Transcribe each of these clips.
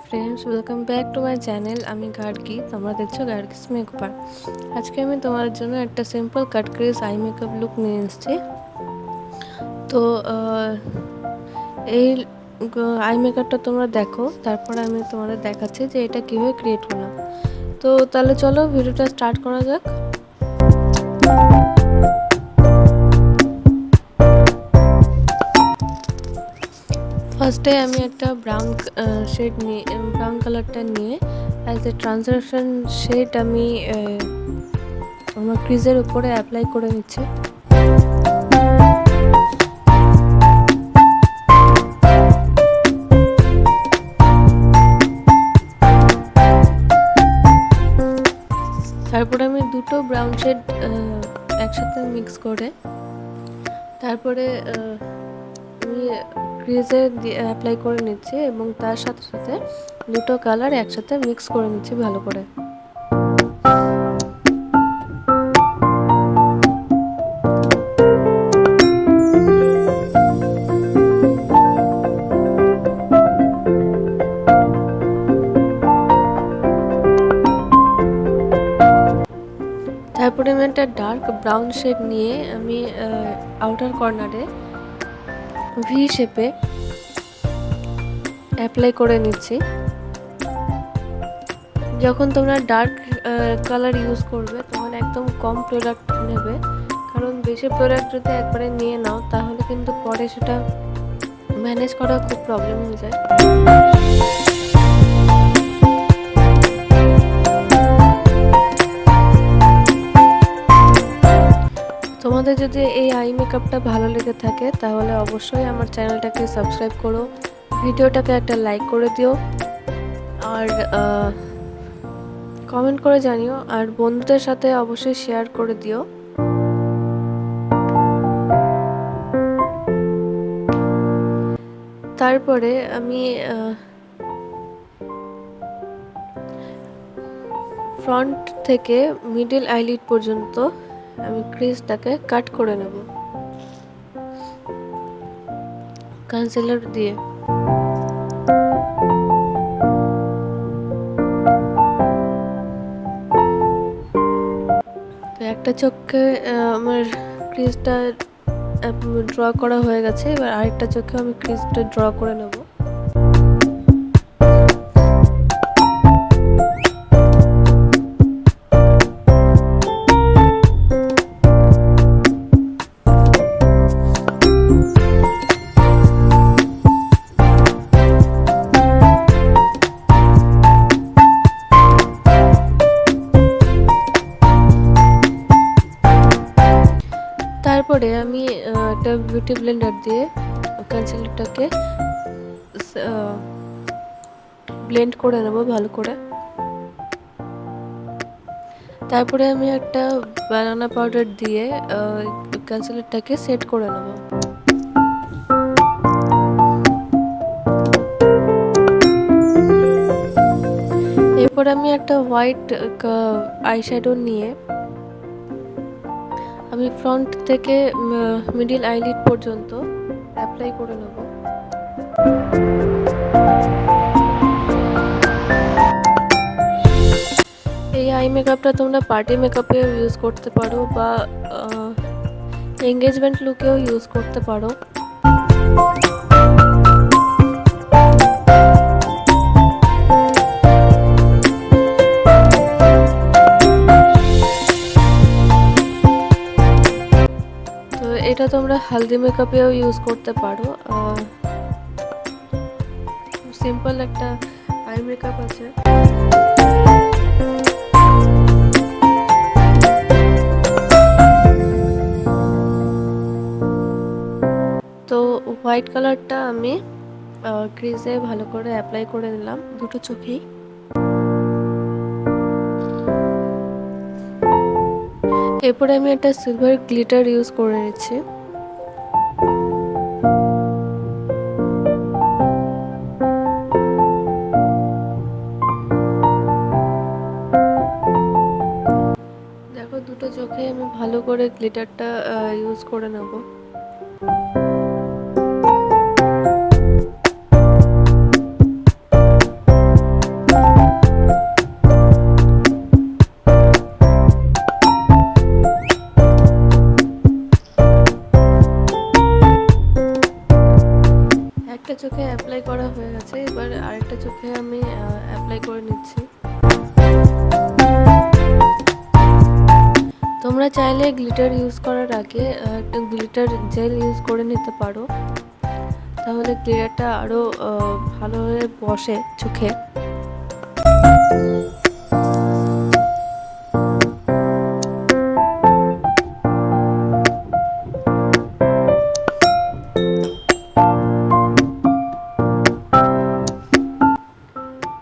Friends, welcome back to my channel. আমি গার্গী, তোমরা দেখছো গার্গিস মেকআপ। আজকে আমি তোমাদের জন্য একটা সিম্পল কাট ক্রিজ আই মেকআপ লুক নিয়ে এসেছি। তো এই আই মেকআপটা তোমরা দেখো, তারপরে আমি তোমাদের দেখাচ্ছি যে এটা কীভাবে ক্রিয়েট করলাম। তো তাহলে চলো ভিডিওটা স্টার্ট করা যাক। ফার্স্টে আমি একটা ব্রাউন শেড নিয়ে ব্রাউন কালারটা নিয়ে অ্যাজ এ ট্রান্সলেশন শেড আমি আমার ক্রিজের উপরে অ্যাপ্লাই করে নিচ্ছি। তারপরে আমি দুটো ব্রাউন শেড একসাথে মিক্স করে তারপরে আমি ক্রিজে অ্যাপ্লাই করে নিচ্ছি এবং তার সাথে সাথে দুটো কালার একসাথে মিক্স করে নিচ্ছি ভালো করে। তারপরে আমি একটা ডার্ক ব্রাউন শেড নিয়ে আমি আউটার কর্নারে ভি শেপে অ্যাপ্লাই করে নিচ্ছি। যখন তোমরা ডার্ক কালার ইউজ করবে তখন একদম কম প্রোডাক্ট নেবে, কারণ বেশি প্রোডাক্ট যদি একবারে নিয়ে নাও তাহলে কিন্তু পরে সেটা ম্যানেজ করা খুব প্রবলেম হয়ে যায়। তোমাদের যদি এই আই মেকআপটা ভালো লেগে থাকে তাহলে অবশ্যই আমার চ্যানেলটাকে সাবস্ক্রাইব করো, ভিডিওটাকে একটা লাইক করে দিও, আর কমেন্ট করে জানিও, আর বন্ধুদের সাথে অবশ্যই শেয়ার করে দিও। তারপরে আমি ফ্রন্ট থেকে মিডল আইলিড পর্যন্ত আমি ক্রিজটাকে কাট করে নেব কনসিলার দিয়ে। তো একটা চোখে আমার ক্রিজটা ড্র করা হয়ে গেছে, এবার আরেকটা চোখে আমি ক্রিজটা ড্র করে নেব। তারপরে আমি একটা বিউটি ব্লেন্ডার দিয়ে কনসিলারটাকে ব্লেন্ড করে নেব ভালো করে। তারপরে আমি একটা বানানা পাউডার দিয়ে কনসিলারটাকে সেট করে নেব। এরপর আমি একটা হোয়াইট আইশ্যাডো নিয়ে আমি ফ্রন্ট থেকে মিডল আইলিড পর্যন্ত অ্যাপ্লাই করে নেব। এই আই মেকআপটা তোমরা পার্টি মেকআপেও ইউজ করতে পারো বা এঙ্গেজমেন্ট লুকেও ইউজ করতে পারো। তো এটা তোমরা হালদি মেকআপেও ইউজ করতে পারো। সিম্পল একটা আই মেকআপ আছে। তো হোয়াইট কালারটা আমি ক্রিজে ভালো করে অ্যাপ্লাই করে নিলাম দুটো চোখেই। এরপরে আমি একটা সিলভার গ্লিটার ইউজ করে নিচ্ছি। দেখো দুটো চোখে আমি ভালো করে গ্লিটারটা ইউজ করে নেব। আরেকটা চোখে আমি অ্যাপ্লাই করে নিচ্ছি। তোমরা চাইলে গ্লিটার ইউজ করার আগে একটা গ্লিটার জেল ইউজ করে নিতে পারো, তাহলে গ্লিটারটা আরও ভালোভাবে বসে চোখে।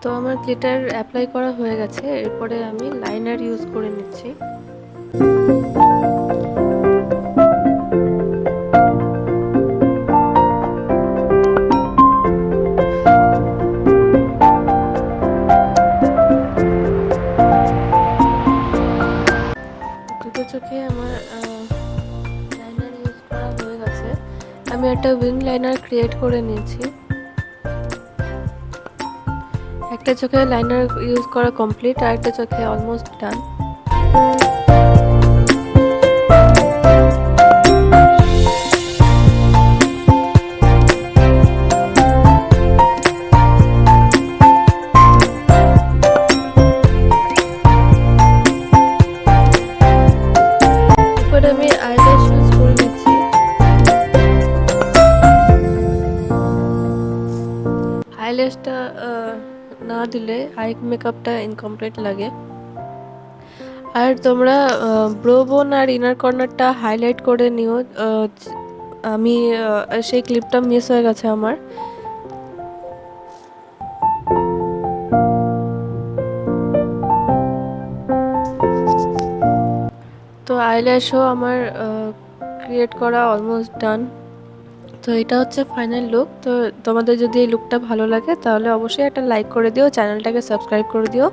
তো আমার গ্লিটার অ্যাপ্লাই করা হয়ে গেছে, এরপরে আমি লাইনার ইউজ করে নিচ্ছি। দুটো চোখে আমার লাইনার ইউজ করা হয়ে গেছে। আমি একটা উইং লাইনার ক্রিয়েট করে নিয়েছি। একটা চোখে লাইনার ইউজ করা কমপ্লিট, আর একটা চোখে অলমোস্ট ডান। এরপর আমি আইল্যাশ ইউজ করে নিচ্ছি। আইল্যাশটা না দিলে আই মেকআপটা ইনকমপ্লিট লাগে। আর তোমরা ব্রো বোন আর ইনার কর্নারটা হাইলাইট করে নিও। আমি সেই ক্লিপটা মিস হয়ে গেছে আমার। তো আইল্যাশও আমার ক্রিয়েট করা অলমোস্ট ডান। তো এটা হচ্ছে ফাইনাল লুক। তো তোমাদের যদি এই লুকটা ভালো লাগে তাহলে অবশ্যই একটা লাইক করে দিও, চ্যানেলটাকে সাবস্ক্রাইব করে দিও।